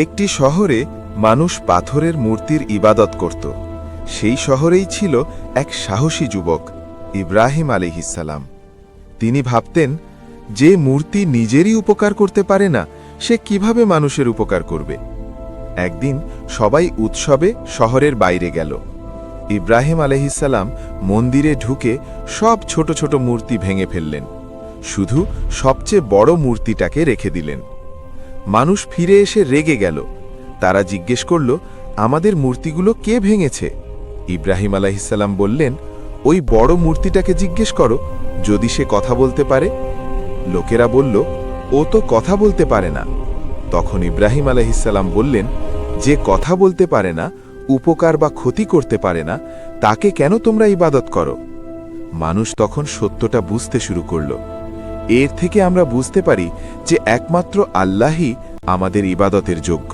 একটি শহরে মানুষ পাথরের মূর্তির ইবাদত করত। সেই শহরেই ছিল এক সাহসী যুবক, ইব্রাহিম আলাইহিসসালাম। তিনি ভাবতেন, যে মূর্তি নিজেরই উপকার করতে পারে না, সে কিভাবে মানুষের উপকার করবে। একদিন সবাই উৎসবে শহরের বাইরে গেল। ইব্রাহিম আলাইহিসসালাম মন্দিরে ঢুকে সব ছোট ছোট মূর্তি ভেঙে ফেললেন, শুধু সবচেয়ে বড় মূর্তিটাকে রেখে দিলেন। মানুষ ফিরে এসে রেগে গেল। তারা জিজ্ঞেস করল, আমাদের মূর্তিগুলো কে ভেঙেছে? ইব্রাহিম আলাইহিসসালাম বললেন, ওই বড় মূর্তিটাকে জিজ্ঞেস করো, যদি সে কথা বলতে পারে। লোকেরা বলল, ও তো কথা বলতে পারে না। তখন ইব্রাহিম আলাইহিসসালাম বললেন, যে কথা বলতে পারে না, উপকার বা ক্ষতি করতে পারে না, তাকে কেন তোমরা ইবাদত করো? মানুষ তখন সত্যটা বুঝতে শুরু করল। এর থেকে আমরা বুঝতে পারি যে একমাত্র আল্লাহই আমাদের ইবাদতের যোগ্য।